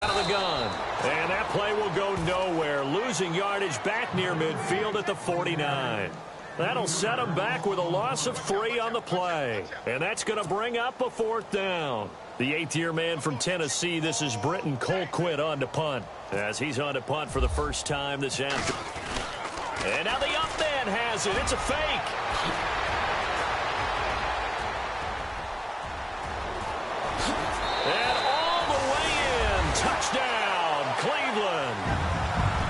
Out of the gun. And that play will go nowhere. Losing yardage back near midfield at the 49. That'll set him back with a loss of 3 on the play. And that's going to bring up a 4th down. The 8th-year man from Tennessee, this is Britton Colquitt on to punt. As he's on to punt for the first time this afternoon. And now the up man has it. It's a fake. And all the way in. Touchdown, Cleveland.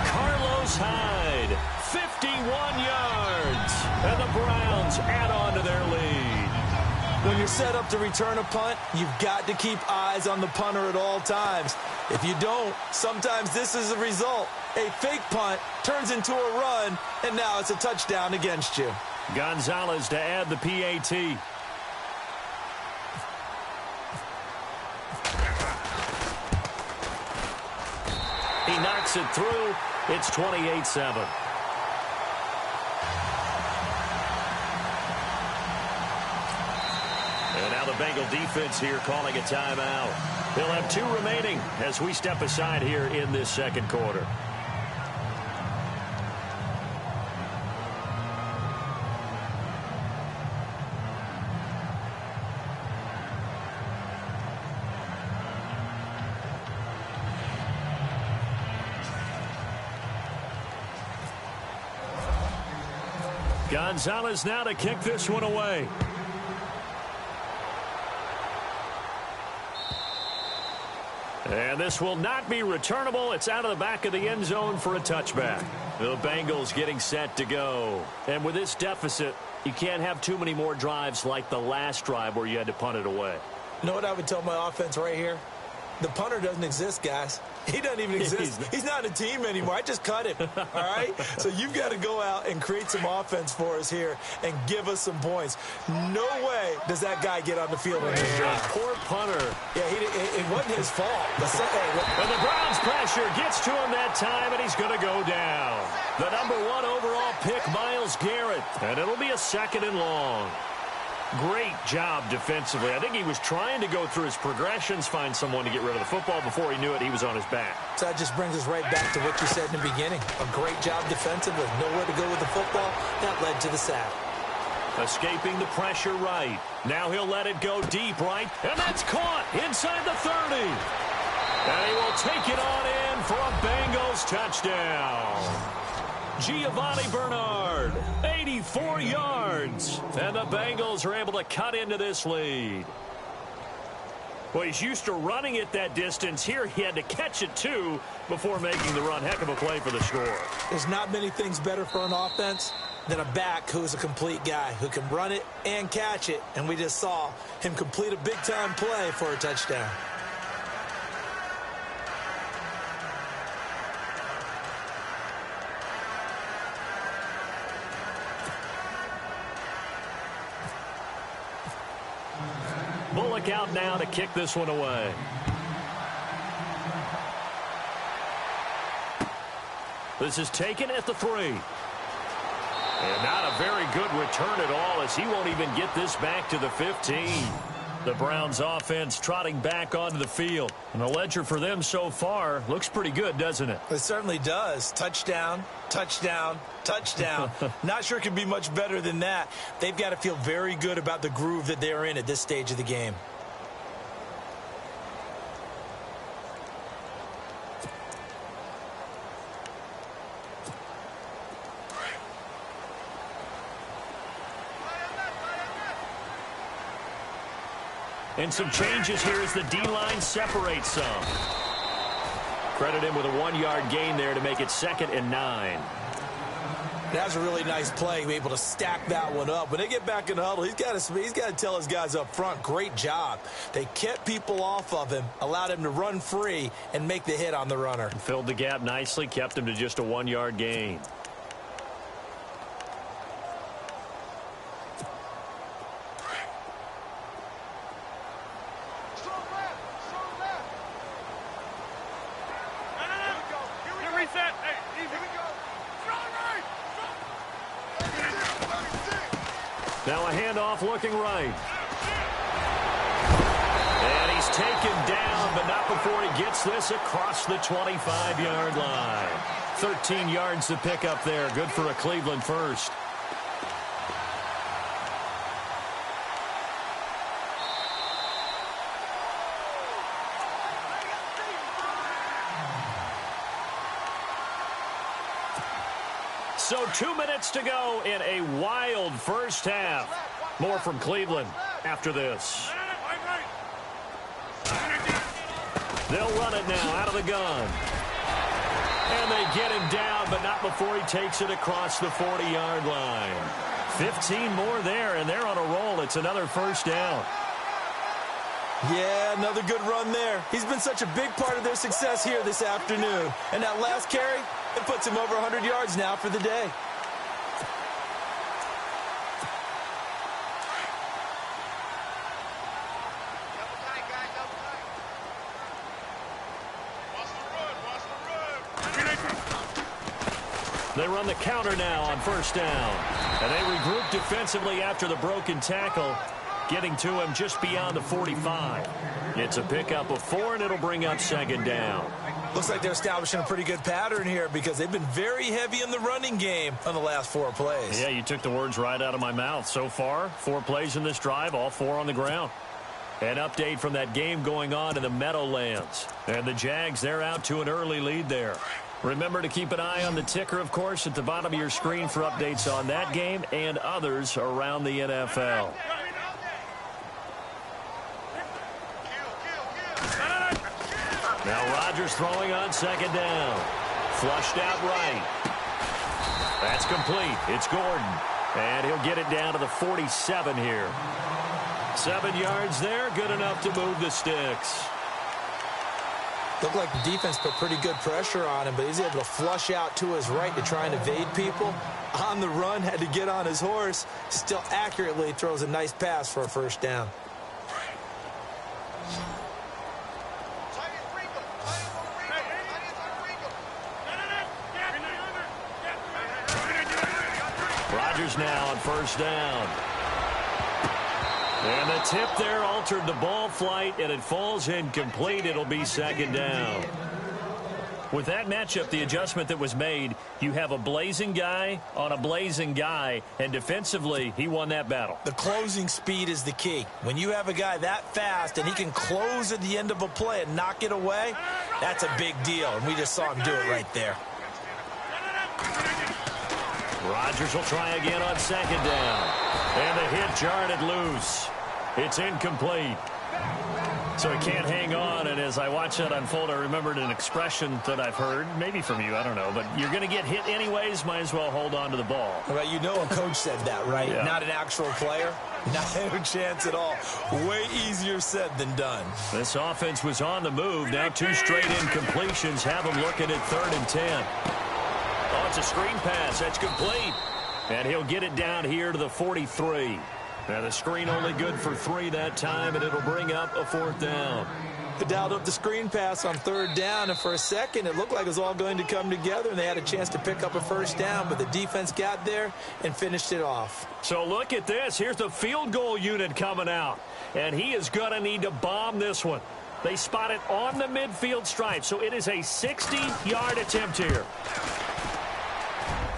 Carlos Hyde, 51 yards. And the Browns add on to their lead. When you're set up to return a punt, you've got to keep eyes on the punter at all times. If you don't, sometimes this is the result. A fake punt turns into a run, and now it's a touchdown against you. Gonzalez to add the PAT. He knocks it through. It's 28-7. And now the Bengal defense here calling a timeout. They'll have 2 remaining as we step aside here in this second quarter. Gonzalez now to kick this one away. And this will not be returnable. It's out of the back of the end zone for a touchback. The Bengals getting set to go. And with this deficit, you can't have too many more drives like the last drive where you had to punt it away. You know what I would tell my offense right here? The punter doesn't exist, guys. He doesn't even exist. He's not a team anymore. I just cut him, all right? So you've got to go out and create some offense for us here and give us some points. No way does that guy get on the field in this drive. Poor punter. Yeah, it wasn't his fault. And the Browns pressure gets to him that time, and he's going to go down. The #1 overall pick, Myles Garrett. And it'll be a 2nd and long. Great job defensively. I think he was trying to go through his progressions, find someone to get rid of the football. Before he knew it, he was on his back. So that just brings us right back to what you said in the beginning. A great job defensively. Nowhere to go with the football. That led to the sack. Escaping the pressure right. Now he'll let it go deep right. And that's caught inside the 30. And he will take it on in for a Bengals touchdown. Giovanni Bernard, 84 yards. And the Bengals are able to cut into this lead. Well, he's used to running it that distance. Here he had to catch it, too, before making the run. Heck of a play for the score. There's not many things better for an offense than a back who's a complete guy, who can run it and catch it. And we just saw him complete a big-time play for a touchdown. Bullock out now to kick this one away. This is taken at the 3. And not a very good return at all, as he won't even get this back to the 15. The Browns offense trotting back onto the field. And the ledger for them so far looks pretty good, doesn't it? It certainly does. Touchdown, touchdown, touchdown. Not sure it can be much better than that. They've got to feel very good about the groove that they're in at this stage of the game. And some changes here as the D-line separates some. Credit him with a 1-yard gain there to make it 2nd and 9. That's a really nice play, able to stack that one up. When they get back in the huddle, he's got to tell his guys up front, great job. They kept people off of him, allowed him to run free and make the hit on the runner. Filled the gap nicely, kept him to just a 1-yard gain. Now a handoff looking right. And he taken down, but not before he gets this across the 25-yard line. 13 yards to pick up there. Good for a Cleveland first. So 2 minutes to go in a wild first half. More from Cleveland after this. They'll run it now out of the gun. And they get him down, but not before he takes it across the 40-yard line. 15 more there, and they're on a roll. It's another first down. Yeah, another good run there. He's been such a big part of their success here this afternoon. And that last carry, it puts him over 100 yards now for the day. They run the counter now on first down. And they regroup defensively after the broken tackle, getting to him just beyond the 45. It's a pickup of 4, and it'll bring up second down. Looks like they're establishing a pretty good pattern here because they've been very heavy in the running game on the last 4 plays. Yeah, you took the words right out of my mouth. So far, 4 plays in this drive, all 4 on the ground. An update from that game going on in the Meadowlands. And the Jags, they're out to an early lead there. Remember to keep an eye on the ticker, of course, at the bottom of your screen for updates on that game and others around the NFL. Now Rodgers throwing on second down. Flushed out right. That's complete. It's Gordon. And he'll get it down to the 47 here. 7 yards there. Good enough to move the sticks. Looked like the defense put pretty good pressure on him, but he's able to flush out to his right to try and evade people. On the run, had to get on his horse. Still accurately throws a nice pass for a first down. Rodgers now on first down. And the tip there altered the ball flight, and it falls incomplete. It'll be second down. With that matchup, the adjustment that was made, you have a blazing guy on a blazing guy, and defensively, he won that battle. The closing speed is the key. When you have a guy that fast and he can close at the end of a play and knock it away, that's a big deal, and we just saw him do it right there. Rodgers will try again on second down. And the hit jarred it loose. It's incomplete. So he can't hang on, and as I watch that unfold, I remembered an expression that I've heard, maybe from you, I don't know, but you're going to get hit anyways, might as well hold on to the ball. Well, you know a coach said that, right? Yeah. Not an actual player. Not a chance at all. Way easier said than done. This offense was on the move. Now 2 straight incompletions have them looking at 3rd and 10. Oh, it's a screen pass. That's complete. And he'll get it down here to the 43. Now the screen only good for 3 that time, and it'll bring up a 4th down. They dialed up the screen pass on 3rd down, and for a second it looked like it was all going to come together, and they had a chance to pick up a first down, but the defense got there and finished it off. So look at this. Here's the field goal unit coming out, and he is going to need to bomb this one. They spot it on the midfield stripe, so it is a 60-yard attempt here.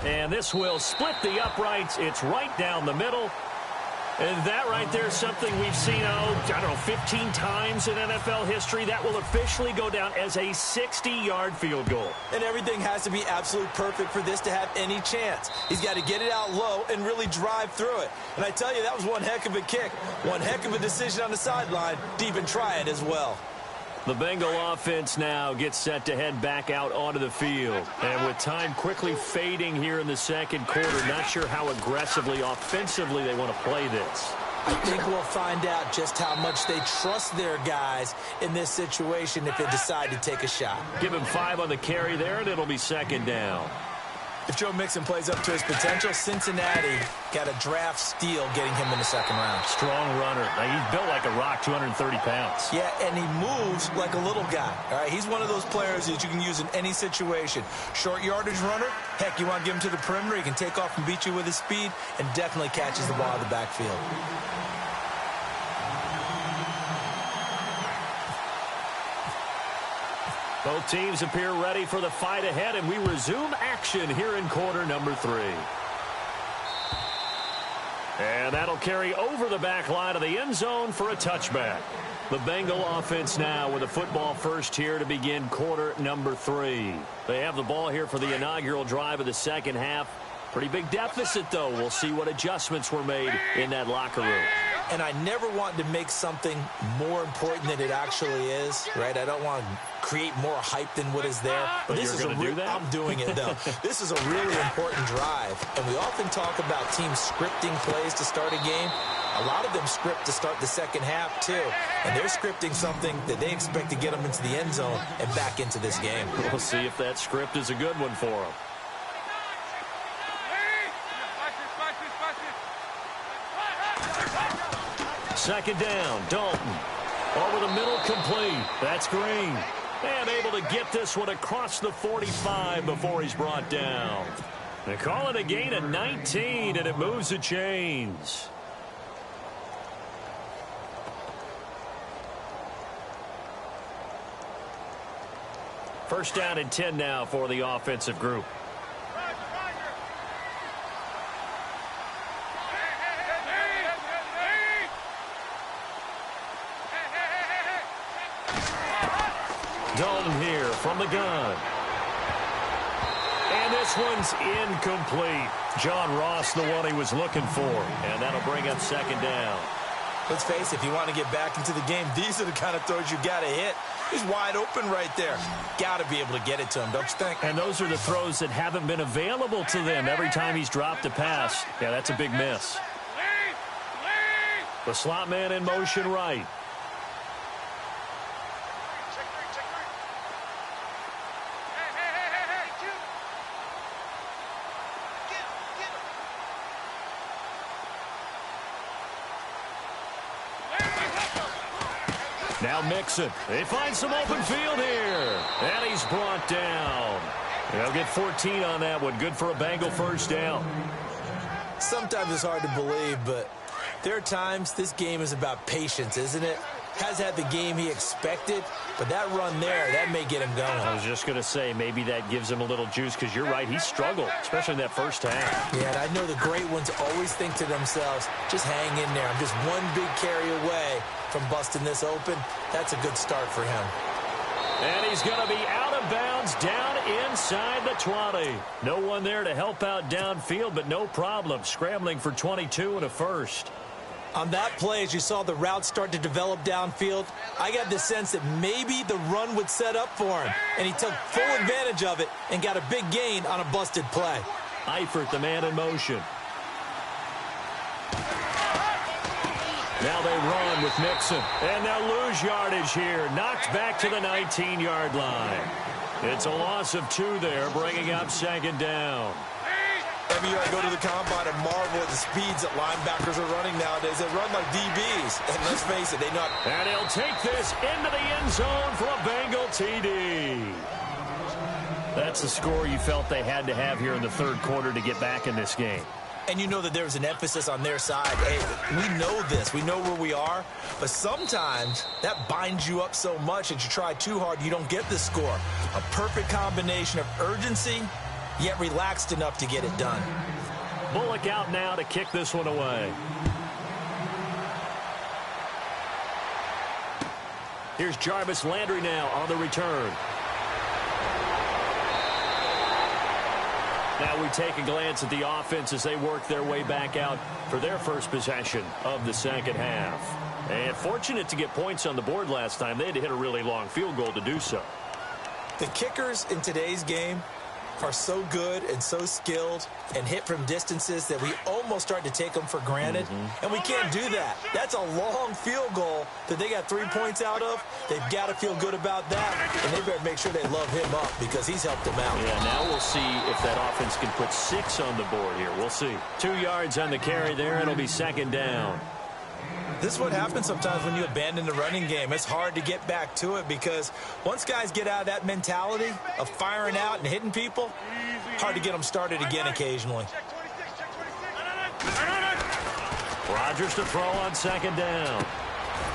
And this will split the uprights. It's right down the middle. And that right there is something we've seen, I don't know, 15 times in NFL history. That will officially go down as a 60-yard field goal. And everything has to be absolutely perfect for this to have any chance. He's got to get it out low and really drive through it. And I tell you, that was one heck of a kick. One heck of a decision on the sideline to even try it as well. The Bengal offense now gets set to head back out onto the field. And with time quickly fading here in the second quarter, not sure how aggressively, offensively they want to play this. I think we'll find out just how much they trust their guys in this situation if they decide to take a shot. Give him 5 on the carry there, and it'll be second down. If Joe Mixon plays up to his potential, Cincinnati got a draft steal getting him in the second round. Strong runner. Now, he's built like a rock, 230 pounds. Yeah, and he moves like a little guy. All right, he's one of those players that you can use in any situation. Short yardage runner, heck, you want to give him to the perimeter, he can take off and beat you with his speed, and definitely catches the ball in the backfield. Both teams appear ready for the fight ahead, and we resume action here in quarter number 3. And that'll carry over the back line of the end zone for a touchback. The Bengal offense now with a football first here to begin quarter number 3. They have the ball here for the inaugural drive of the second half. Pretty big deficit, though. We'll see what adjustments were made in that locker room. And I never want to make something more important than it actually is, right? I don't want to create more hype than what is there. But this is do that? I'm doing it, though. This is a really important drive. And we often talk about teams scripting plays to start a game. A lot of them script to start the second half, too. And they're scripting something that they expect to get them into the end zone and back into this game. We'll see if that script is a good one for them. Second down, Dalton. Over the middle, complete. That's Green. And able to get this one across the 45 before he's brought down. They call it a gain of 19, and it moves the chains. First down and 10 now for the offensive group. Dalton here from the gun. And this one's incomplete. John Ross, the one he was looking for. And that'll bring up second down. Let's face it, if you want to get back into the game, these are the kind of throws you got to hit. He's wide open right there. Got to be able to get it to him, don't you think? And those are the throws that haven't been available to them every time he's dropped a pass. Yeah, that's a big miss. The slot man in motion right. Now Mixon. They find some open field here. And he's brought down. They'll get 14 on that one. Good for a Bengal first down. Sometimes it's hard to believe, but there are times this game is about patience, isn't it? Has had the game he expected, but that run there, that may get him going. I was just going to say, maybe that gives him a little juice, because you're right, he struggled, especially in that first half. Yeah, and I know the great ones always think to themselves, just hang in there. I'm just one big carry away from busting this open. That's a good start for him. And he's going to be out of bounds down inside the 20. No one there to help out downfield, but no problem. Scrambling for 22 and a first. On that play, as you saw the route start to develop downfield, I got the sense that maybe the run would set up for him. And he took full advantage of it and got a big gain on a busted play. Eifert, the man in motion. Now they run with Mixon. And they'll lose yardage here. Knocked back to the 19-yard line. It's a loss of 2 there, bringing up second down. Every year I go to the combine and marvel at the speeds that linebackers are running nowadays. They run like DBs. And let's face it, they not. And he'll take this into the end zone for a Bengal TD. That's the score you felt they had to have here in the third quarter to get back in this game. And you know that there's an emphasis on their side. Hey, we know this. We know where we are. But sometimes that binds you up so much that you try too hard, you don't get the score. A perfect combination of urgency, yet relaxed enough to get it done. Bullock out now to kick this one away. Here's Jarvis Landry now on the return. Now we take a glance at the offense as they work their way back out for their first possession of the second half. And fortunate to get points on the board last time. They had to hit a really long field goal to do so. The kickers in today's game are so good and so skilled and hit from distances that we almost start to take them for granted. And we can't do that. That's a long field goal that they got 3 points out of. They've got to feel good about that. And they better make sure they love him up because he's helped them out. Yeah, now we'll see if that offense can put 6 on the board here. We'll see. 2 yards on the carry there. It'll be second down. This is what happens sometimes when you abandon the running game. It's hard to get back to it because once guys get out of that mentality of firing out and hitting people, hard to get them started again occasionally. Rodgers to throw on second down.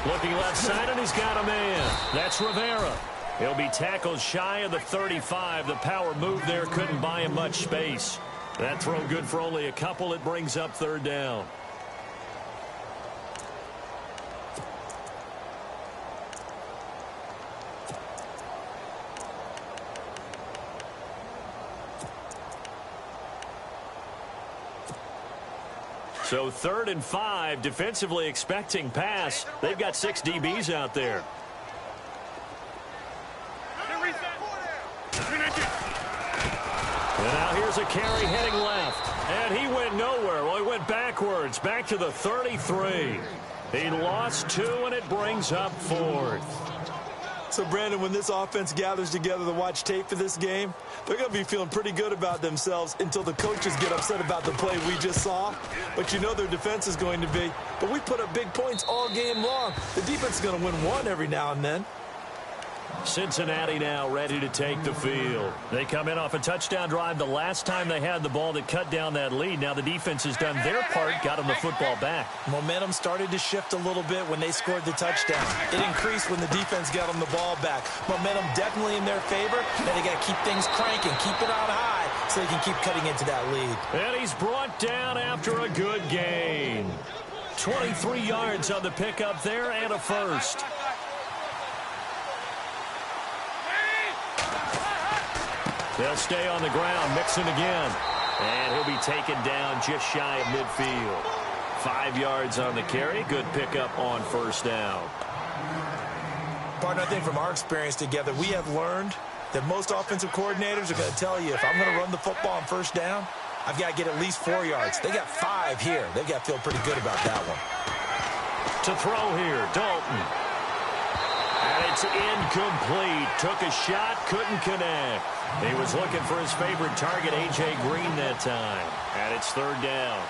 Looking left side, and he's got a man. That's Rivera. He'll be tackled shy of the 35. The power move there couldn't buy him much space. That throw good for only a couple. It brings up third down. So 3rd and 5, defensively expecting pass. They've got 6 DBs out there. And now here's a carry heading left. And he went nowhere. Well, he went backwards, back to the 33. He lost 2, and it brings up 4th. So, Brandon, when this offense gathers together to watch tape for this game, they're going to be feeling pretty good about themselves until the coaches get upset about the play we just saw. But you know their defense is going to be. But we put up big points all game long. The defense is going to win one every now and then. Cincinnati now ready to take the field. They come in off a touchdown drive the last time they had the ball that cut down that lead. Now the defense has done their part, got them the football back. Momentum started to shift a little bit when they scored the touchdown. It increased when the defense got them the ball back. Momentum definitely in their favor. Now they got to keep things cranking, keep it on high so they can keep cutting into that lead. And he's brought down after a good gain. 23 yards on the pickup there and a first. They'll stay on the ground, Mixon again. And he'll be taken down just shy of midfield. 5 yards on the carry. Good pickup on first down. Partner, I think from our experience together, we have learned that most offensive coordinators are going to tell you, if I'm going to run the football on first down, I've got to get at least 4 yards. They got 5 here. They've got to feel pretty good about that one. To throw here, Dalton. And it's incomplete. Took a shot, couldn't connect. He was looking for his favorite target, A.J. Green, that time. And it's third down.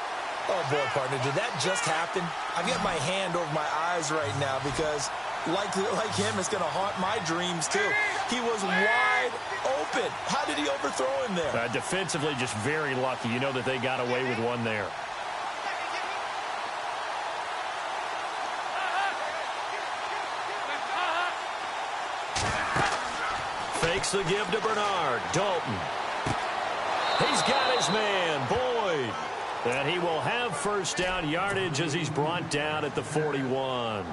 Oh, boy, partner, did that just happen? I've got my hand over my eyes right now because, like him, it's going to haunt my dreams, too. He was wide open. How did he overthrow him there? Defensively, just very lucky. You know that they got away with one there. Fakes the give to Bernard. Dalton. He's got his man, Boyd. And he will have first down yardage as he's brought down at the 41.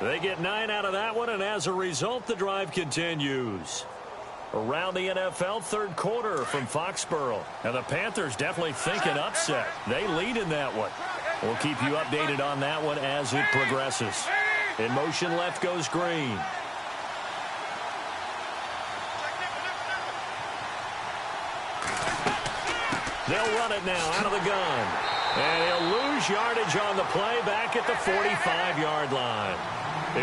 They get 9 out of that one, and as a result, the drive continues. Around the NFL, third quarter from Foxborough. And the Panthers definitely think an upset. They lead in that one. We'll keep you updated on that one as it progresses. In motion left goes Green. They'll run it now out of the gun. And he'll lose yardage on the play back at the 45-yard line.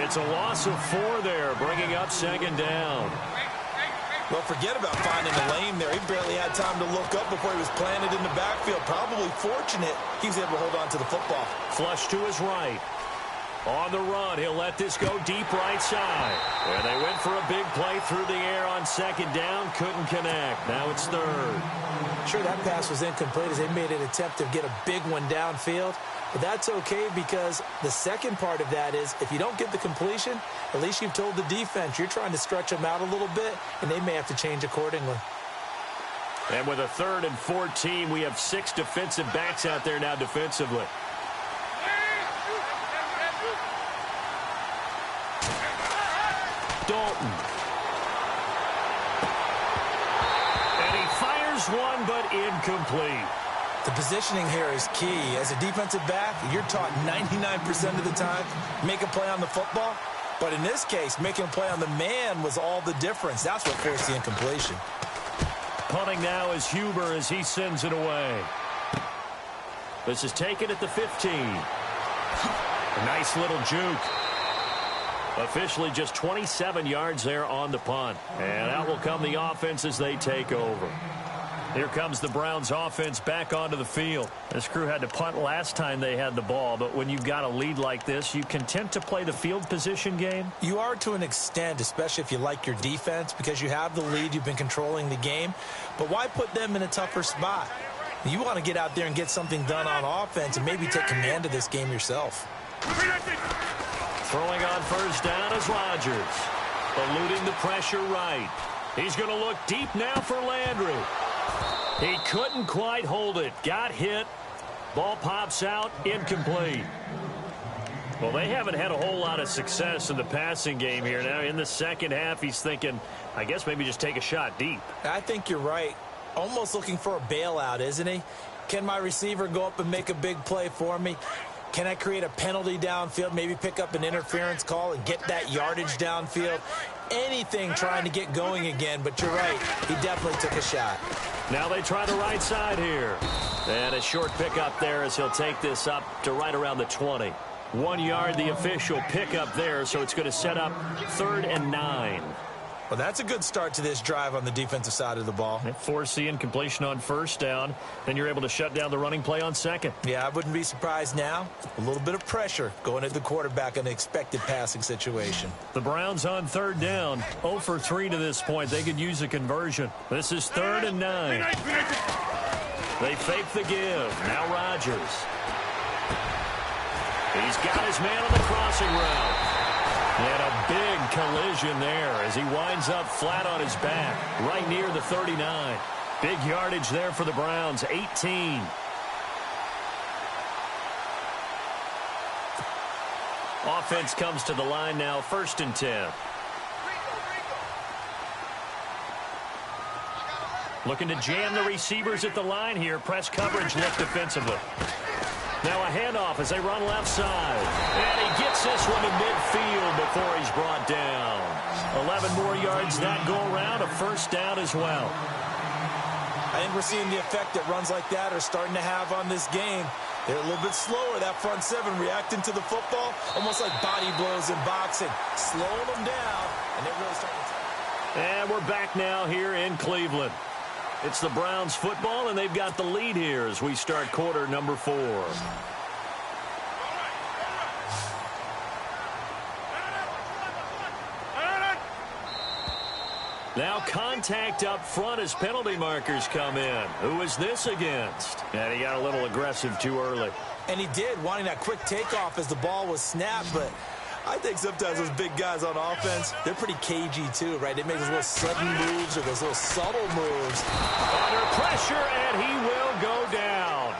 It's a loss of 4 there, bringing up second down. Well, forget about finding a lane there. He barely had time to look up before he was planted in the backfield. Probably fortunate he was able to hold on to the football. Flush to his right. On the run, he'll let this go deep right side. And they went for a big play through the air on second down. Couldn't connect. Now it's third. Sure, that pass was incomplete as they made an attempt to get a big one downfield. But that's okay because the second part of that is if you don't get the completion, at least you've told the defense you're trying to stretch them out a little bit, and they may have to change accordingly. And with a 3rd and 14, we have 6 defensive backs out there now defensively. Dalton. And he fires one, but incomplete. The positioning here is key. As a defensive back, you're taught 99% of the time, make a play on the football. But in this case, making a play on the man was all the difference. That's what forced the incompletion. Punting now is Huber as he sends it away. This is taken at the 15. A nice little juke. Officially just 27 yards there on the punt. And out will come the offense as they take over. Here comes the Browns offense back onto the field. This crew had to punt last time they had the ball, but when you've got a lead like this, you content to play the field position game? You are to an extent, especially if you like your defense, because you have the lead, you've been controlling the game. But why put them in a tougher spot? You want to get out there and get something done on offense and maybe take command of this game yourself. Throwing on first down is Rodgers. Eluding the pressure right. He's going to look deep now for Landry. He couldn't quite hold it. Got hit. Ball pops out. Incomplete. Well, they haven't had a whole lot of success in the passing game here. Now, in the second half, he's thinking, I guess maybe just take a shot deep. I think you're right. Almost looking for a bailout, isn't he? Can my receiver go up and make a big play for me? Can I create a penalty downfield, maybe pick up an interference call and get that yardage downfield? Anything trying to get going again, but you're right. He definitely took a shot. Now they try the right side here. And a short pickup there as he'll take this up to right around the 20. 1 yard, the official pickup there, so it's going to set up 3rd and 9. Well, that's a good start to this drive on the defensive side of the ball. Force the incompletion on first down. Then you're able to shut down the running play on second. Yeah, I wouldn't be surprised now. A little bit of pressure going at the quarterback in an expected passing situation. The Browns on 3rd down. 0 for 3 to this point. They could use a conversion. This is 3rd and 9. They fake the give. Now Rodgers. He's got his man on the crossing route. And a big collision there as he winds up flat on his back, right near the 39. Big yardage there for the Browns, 18. Offense comes to the line now, 1st and 10. Looking to jam the receivers at the line here. Press coverage look defensively. Now a handoff as they run left side. And he gets this one to midfield before he's brought down. 11 more yards that go around. A 1st down as well. I think we're seeing the effect that runs like that are starting to have on this game. They're a little bit slower, that front 7, reacting to the football, almost like body blows in boxing. Slowing them down, and they're really starting to... And we're back now here in Cleveland. It's the Browns football, and they've got the lead here as we start quarter number 4. Now contact up front as penalty markers come in. Who is this against? And he got a little aggressive too early. And he did, wanting that quick takeoff as the ball was snapped, but I think sometimes those big guys on offense, they're pretty cagey too, right? They make those little sudden moves or those little subtle moves. Under pressure, and he will go down.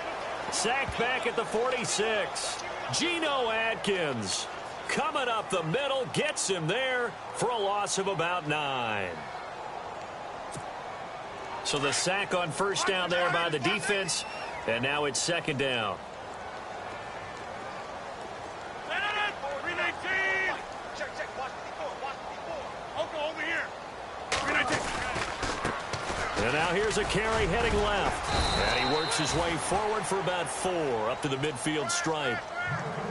Sacked back at the 46. Geno Atkins coming up the middle, gets him there for a loss of about 9. So the sack on 1st down there by the defense, and now it's 2nd down. And now here's a carry heading left. And he works his way forward for about 4 up to the midfield stripe.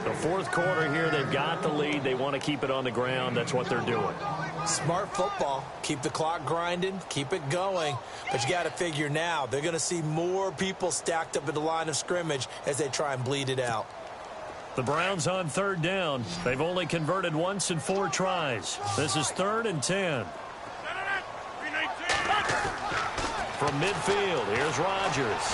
The 4th quarter here, they've got the lead. They want to keep it on the ground. That's what they're doing. Smart football. Keep the clock grinding. Keep it going. But you got to figure now, they're going to see more people stacked up at the line of scrimmage as they try and bleed it out. The Browns on 3rd down. They've only converted once in 4 tries. This is 3rd and 10. From midfield, here's Rodgers.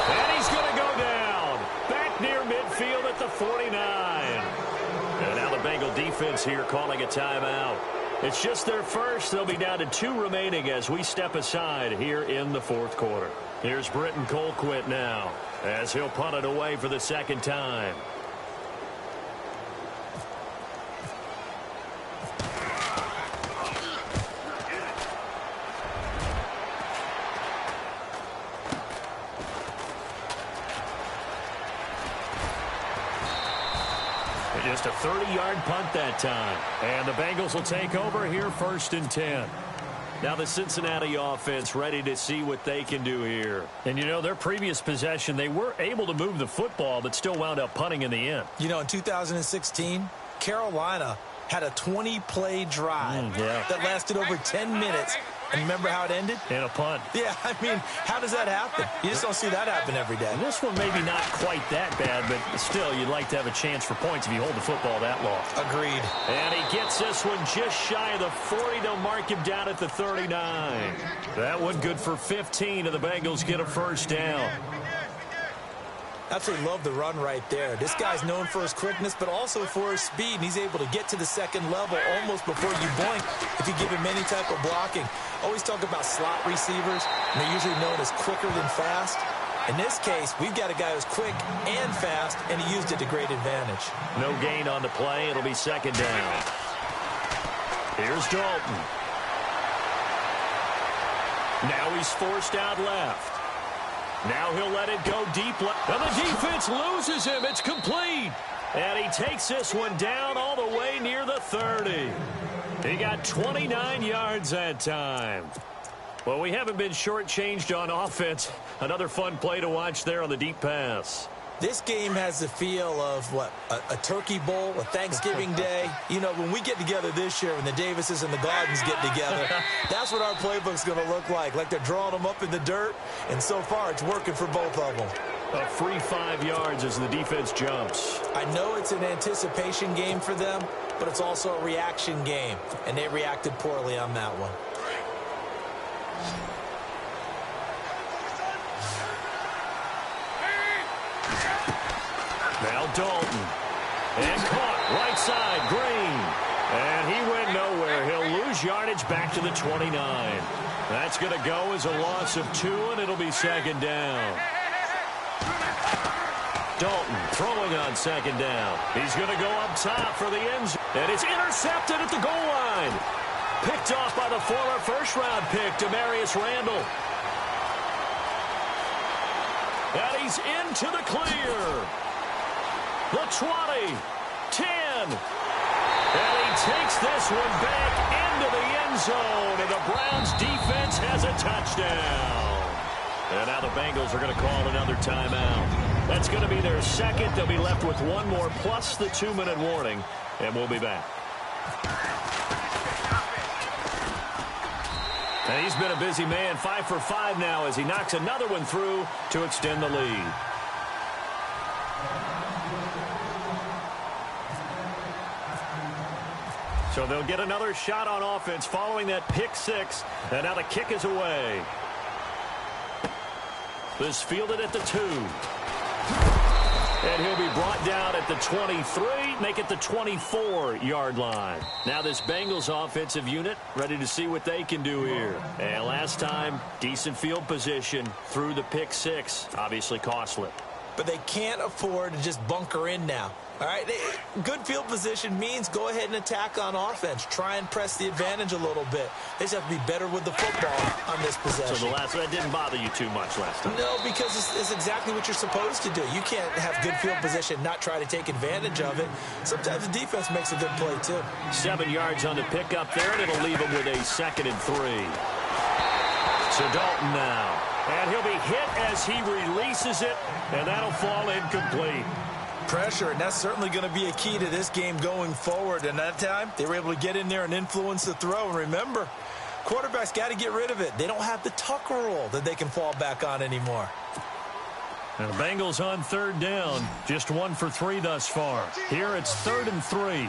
And he's going to go down. Back near midfield at the 49. And now the Bengal defense here calling a timeout. It's just their first. They'll be down to 2 remaining as we step aside here in the 4th quarter. Here's Britton Colquitt now as he'll punt it away for the 2nd time. Just a 30-yard punt that time. And the Bengals will take over here 1st and 10. Now the Cincinnati offense ready to see what they can do here. And, you know, their previous possession, they were able to move the football but still wound up punting in the end. You know, in 2016, Carolina had a 20-play drive that lasted over 10 minutes. And remember how it ended? In a punt. Yeah, I mean, how does that happen? You just don't see that happen every day. This one maybe not quite that bad, but still, you'd like to have a chance for points if you hold the football that long. Agreed. And he gets this one just shy of the 40. They'll mark him down at the 39. That one good for 15, and the Bengals get a 1st down. Absolutely love the run right there. This guy's known for his quickness, but also for his speed, and he's able to get to the second level almost before you blink if you give him any type of blocking. Always talk about slot receivers, and they're usually known as quicker than fast. In this case, we've got a guy who's quick and fast, and he used it to great advantage. No gain on the play. It'll be second down. Here's Dalton. Now he's forced out left. Now he'll let it go deep left. And the defense loses him. It's complete. And he takes this one down all the way near the 30. He got 29 yards that time. Well, we haven't been shortchanged on offense. Another fun play to watch there on the deep pass. This game has the feel of, what, a turkey bowl, a Thanksgiving day. You know, when we get together this year, when the Davises and the Gardens get together, that's what our playbook's going to look like they're drawing them up in the dirt, and so far it's working for both of them. A free 5 yards as the defense jumps. I know it's an anticipation game for them, but it's also a reaction game, and they reacted poorly on that one. Now Dalton. And caught. Right side, Green. And he went nowhere. He'll lose yardage back to the 29. That's going to go as a loss of 2, and it'll be second down. Dalton throwing on second down. He's going to go up top for the end zone. And it's intercepted at the goal line. Picked off by the former first-round pick, Demarius Randall. And he's into the clear. The 20, 10. And he takes this one back into the end zone. And the Browns defense has a touchdown. And now the Bengals are going to call another timeout. That's going to be their second. They'll be left with one more plus the 2-minute warning. And we'll be back. And he's been a busy man, 5 for 5 now as he knocks another one through to extend the lead. So they'll get another shot on offense following that pick 6. And now the kick is away. This fielded at the 2. And he'll be brought down at the 23, make it the 24-yard line. Now this Bengals offensive unit ready to see what they can do here. And last time, decent field position through the pick 6, obviously costly. But they can't afford to just bunker in now. All right, good field position means go ahead and attack on offense. Try and press the advantage a little bit. They just have to be better with the football on this possession. So that didn't bother you too much last time? No, because it's exactly what you're supposed to do. You can't have good field position, not try to take advantage of it. Sometimes the defense makes a good play, too. 7 yards on the pickup there, and it'll leave him with a 2nd and 3. So Dalton now. And he'll be hit as he releases it, and that'll fall incomplete. Pressure, and that's certainly going to be a key to this game going forward. And that time, they were able to get in there and influence the throw. And remember, quarterbacks got to get rid of it. They don't have the Tucker rule that they can fall back on anymore. And the Bengals on 3rd down, just 1 for 3 thus far. Here it's 3rd and 3.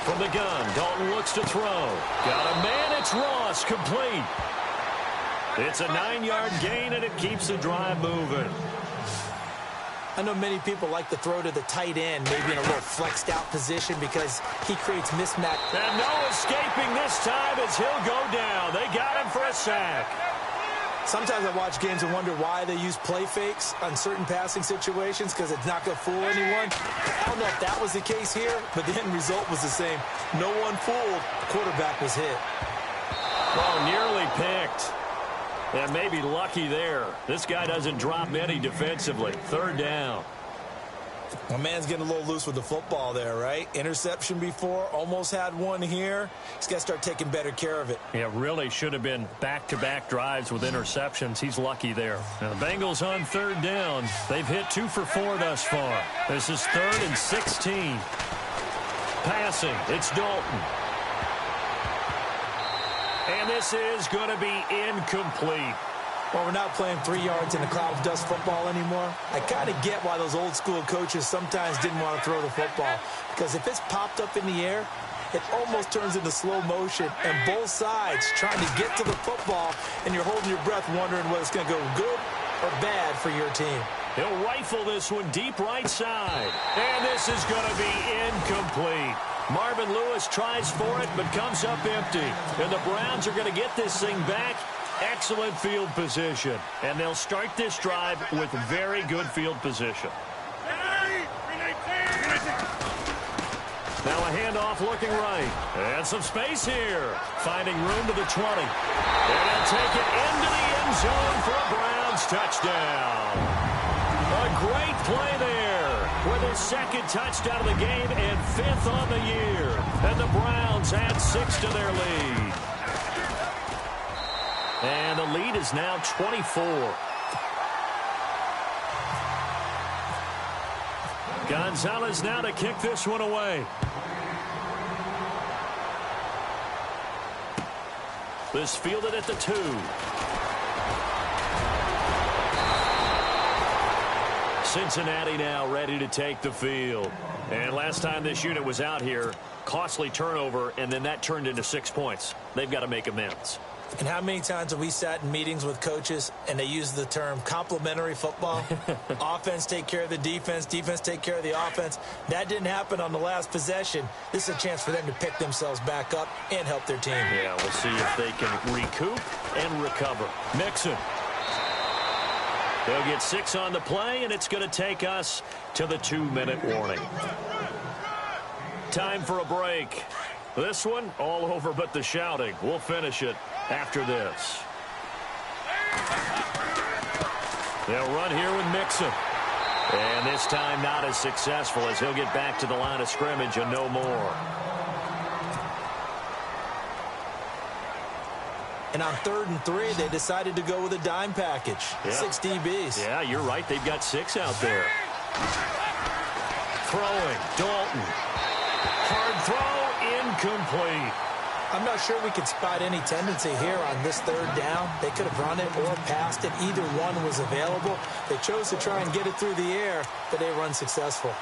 From the gun, Dalton looks to throw. Got a man, it's Ross, complete. It's a 9-yard gain, and it keeps the drive moving. I know many people like to throw to the tight end, maybe in a little flexed out position because he creates mismatch. And no escaping this time as he'll go down. They got him for a sack. Sometimes I watch games and wonder why they use play fakes on certain passing situations because it's not going to fool anyone. I don't know if that was the case here, but the end result was the same. No one fooled. The quarterback was hit. Well, nearly picked. And maybe lucky there. This guy doesn't drop any defensively. 3rd down. My man's getting a little loose with the football there, right? Interception before, almost had one here. He's got to start taking better care of it. Yeah, really should have been back-to-back drives with interceptions. He's lucky there. Now the Bengals on 3rd down. They've hit 2 for 4 thus far. This is 3rd and 16. Passing, it's Dalton. And this is going to be incomplete. Well, we're not playing 3 yards in a cloud of dust football anymore. I kind of get why those old school coaches sometimes didn't want to throw the football. Because if it's popped up in the air, it almost turns into slow motion. And both sides trying to get to the football, and you're holding your breath wondering whether it's going to go good or bad for your team. He'll rifle this one deep right side. And this is going to be incomplete. Marvin Lewis tries for it, but comes up empty. And the Browns are going to get this thing back. Excellent field position. And they'll start this drive with very good field position. Now a handoff looking right. And some space here. Finding room to the 20. And he'll take it into the end zone for a Browns touchdown. A great play there with his second touchdown of the game and 5th on the year. And the Browns add 6 to their lead. And the lead is now 24. Gonzalez now to kick this one away. This fielded at the 2. Cincinnati now ready to take the field. And last time this unit was out here, costly turnover, and then that turned into 6 points. They've got to make amends. And how many times have we sat in meetings with coaches and they use the term complementary football? Offense take care of the defense, defense take care of the offense. That didn't happen on the last possession. This is a chance for them to pick themselves back up and help their team. Yeah, we'll see if they can recoup and recover. Mixon. They'll get 6 on the play, and it's going to take us to the 2-minute warning. Time for a break. This one, all over but the shouting. We'll finish it after this. They'll run here with Mixon. And this time not as successful as he'll get back to the line of scrimmage and no more. And on 3rd and 3, they decided to go with a dime package. Yeah. 6 DBs. Yeah, you're right. They've got 6 out there. Throwing. Dalton. Hard throw. Incomplete. I'm not sure we could spot any tendency here on this 3rd down. They could have run it or passed it. Either one was available. They chose to try and get it through the air, but they were unsuccessful.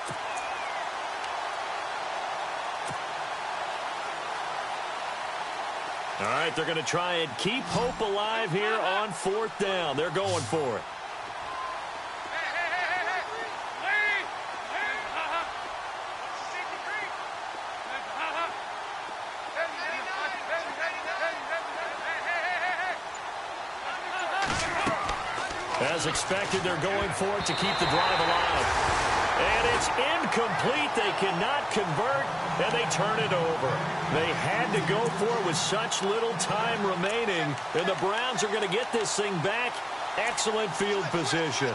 All right, they're going to try and keep hope alive here on 4th down. They're going for it. As expected, they're going for it to keep the drive alive. And it's incomplete. They cannot convert, and they turn it over. They had to go for it with such little time remaining, and the Browns are going to get this thing back. Excellent field position.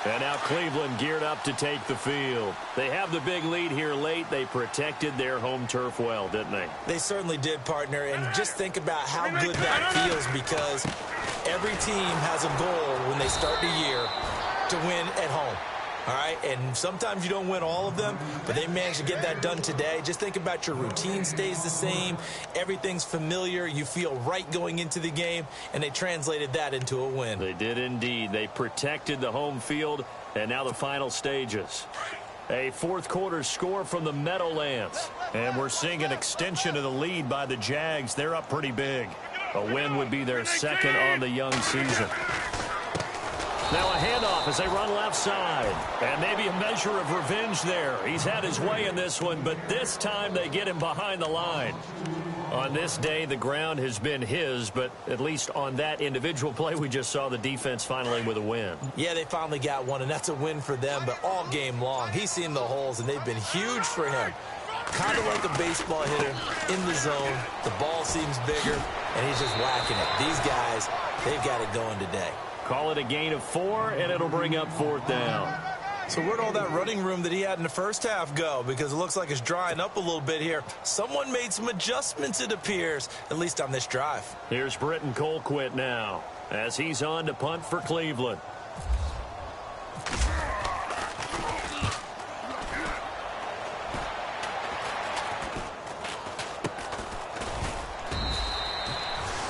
And now Cleveland geared up to take the field. They have the big lead here late. They protected their home turf well, didn't they? They certainly did, partner. And just think about how good that feels, because every team has a goal when they start the year to win at home. All right, and sometimes you don't win all of them, but they managed to get that done today. Just think about your routine stays the same. Everything's familiar. You feel right going into the game, and they translated that into a win. They did indeed. They protected the home field, and now the final stages. A 4th quarter score from the Meadowlands, and we're seeing an extension of the lead by the Jags. They're up pretty big. A win would be their 2nd on the young season. Now a handoff as they run left side. And maybe a measure of revenge there. He's had his way in this one, but this time they get him behind the line. On this day, the ground has been his, but at least on that individual play, we just saw the defense finally with a win. Yeah, they finally got one, and that's a win for them, but all game long, he's seen the holes, and they've been huge for him. Kind of like a baseball hitter in the zone. The ball seems bigger, and he's just whacking it. These guys, they've got it going today. Call it a gain of 4, and it'll bring up 4th down. So where'd all that running room that he had in the first half go? Because it looks like it's drying up a little bit here. Someone made some adjustments, it appears, at least on this drive. Here's Britton Colquitt now as he's on to punt for Cleveland.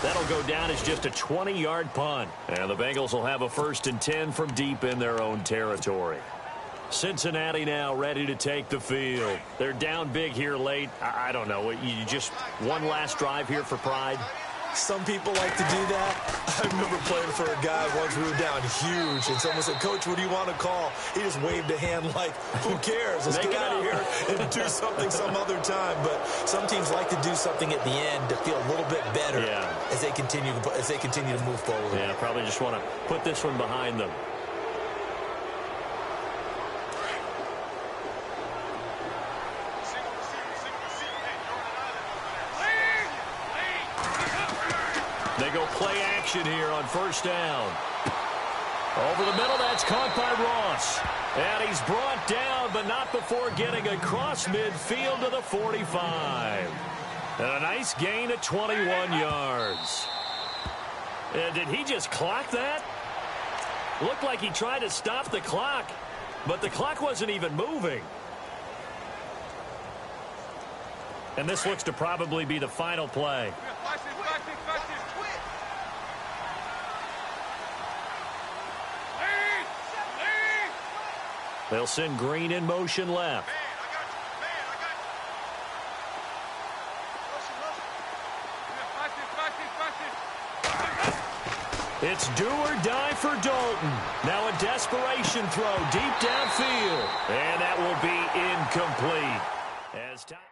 That'll go down as just a 20-yard punt. And the Bengals will have a 1st and 10 from deep in their own territory. Cincinnati now ready to take the field. They're down big here late. I don't know. You just one last drive here for pride? Some people like to do that. I remember playing for a guy once. We were down huge, and someone said, "Coach, what do you want to call?" He just waved a hand like, "Who cares? Let's get out of here and do something some other time." But some teams like to do something at the end to feel a little bit better as they continue to move forward. Yeah, probably just want to put this one behind them. They go play action here on first down. Over the middle, that's caught by Ross. And he's brought down, but not before getting across midfield to the 45. And a nice gain of 21 yards. And did he just clock that? Looked like he tried to stop the clock, but the clock wasn't even moving. And this looks to probably be the final play. They'll send Green in motion left. It's do or die for Dalton. Now a desperation throw deep downfield. And that will be incomplete. As time